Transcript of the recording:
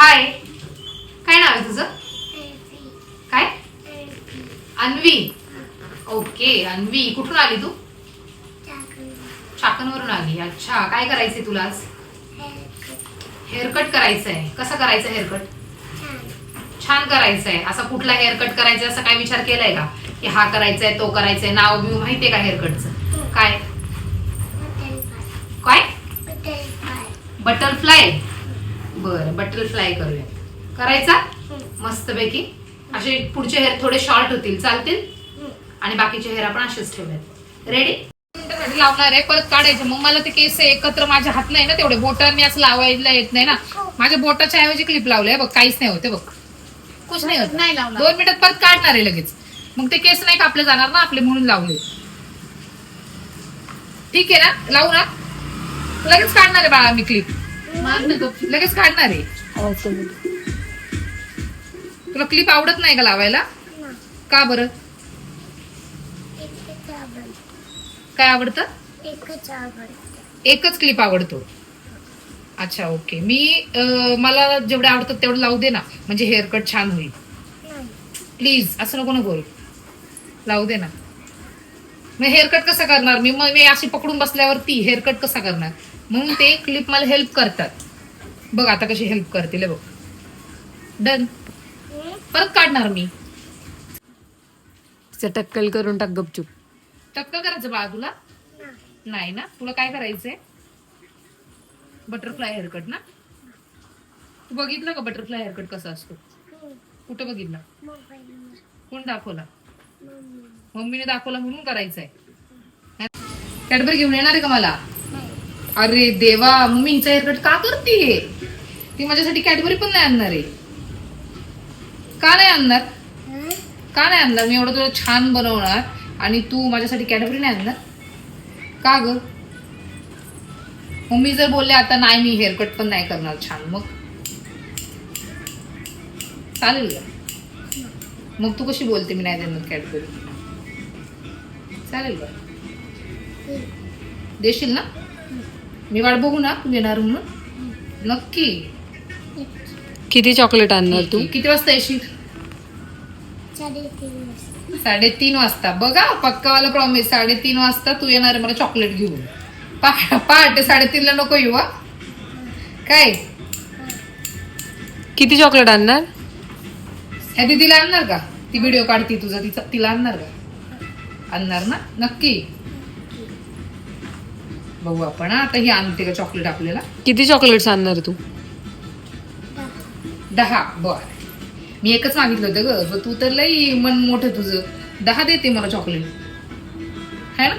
हाय, काय नाव आहे तुझं? काय? अन्वी. ओके अन्वी, कुठून आली तू? चाकणवरून आली. अच्छा, काय करायचंय तुला आज? हेअरकट करायचंय. कसं करायचं हेअरकट? छान करायचंय. असा कुठला हेअरकट करायचा असा काय विचार केलाय का की हा करायचाय तो करायचाय? नाव बिव माहितीये का हेअरकटचं? काय काय? बटरफ्लाय. बर, बटरफ्लाय करूया. करायचा मस्तपैकी. असे पुढचे हेअर थोडे शॉर्ट होतील, चालतील. आणि बाकीचे हेअर आपण असेच ठेवूयात. रेडी? लावणार आहे, परत काढायचे. मग मला ते केस एकत्र माझ्या हात नाही ना तेवढे, बोटांनी असं लावायला येत नाही ना. माझ्या बोटाच्या ऐवजी क्लिप लावलंय बघ, काहीच नाही होते बघ, कुछ नाही होत. नाही लावलं, 2 मिनिटात परत काढणार आहे लगेच. मग ते केस नाही कापले जाणार ना आपले, म्हणून लावले. ठीक आहे ना, लावू ना. लगेच काढणार आहे बाळा मी क्लिप, लगेच काढणार आहे. तुला क्लिप आवडत नाही का लावायला? का बरं? काय आवडतं? एकच क्लिप आवडतो. अच्छा ओके. मला जेवढे आवडतात तेवढं लावू दे ना, म्हणजे हेअरकट छान होईल. प्लीज असं नको ना बोल, लावू दे ना. मग हेअरकट कसं करणार मी अशी पकडून बसल्यावरती हेअरकट कसा करणार? म्हणून ते क्लिप मला हेल्प करतात. बघ आता कशी हेल्प करतील बघ. डन. परत काढणार मी. टक्कल करून टाक गपचूप. टक्कल करायचं बाळा तुला? नाही ना. तुला काय करायचंय? बटरफ्लाय हेअरकट ना. तू बघितलं का बटरफ्लाय हेअरकट कसा असतो? कुठं बघितलं? कोण दाखवला? मम्मीने दाखवला म्हणून करायचंय. कॅडबरी घेऊन येणार आहे का मला? अरे देवा, मम्मी हिचा हेअरकट का करतीये? ती माझ्यासाठी कॅडबरी पण नाही आणणार आहे. का नाही आणणार? का नाही आणणार? मी एवढं तुला छान बनवणार आणि तू माझ्यासाठी कॅडबरी नाही आणणार का ग? मम्मी जर बोलले आता नाही मी हेअरकट पण नाही करणार छान, मग चालेल का? मग तू कशी बोलते मी नाही देणार कॅडबरी? चालेल का? देशील ना? मी वाट बघू ना तू येणार म्हणून. नक्की. किती चॉकलेट आणणार तू? किती वाजता येशील? 3:30 वाजता. बघा पक्कावाला प्रॉमिस, 3:30 वाजता तू येणार आहे मला चॉकलेट घेऊन. पहाटे 3:30ला नको येऊ. काय किती चॉकलेट आणणार? ह्या दीदीला आणणार का? ती व्हिडिओ काढती तुझा, तिला आणणार का? आणणार ना नक्की. बघू आपण आता ही आणते का चॉकलेट आपल्याला. किती चॉकलेट्स आणणार तू? 10. बर, मी एकच मागितलं होतं ग, तू तर लई मन मोठं तुझं. 10 देते मला चॉकलेट, है ना?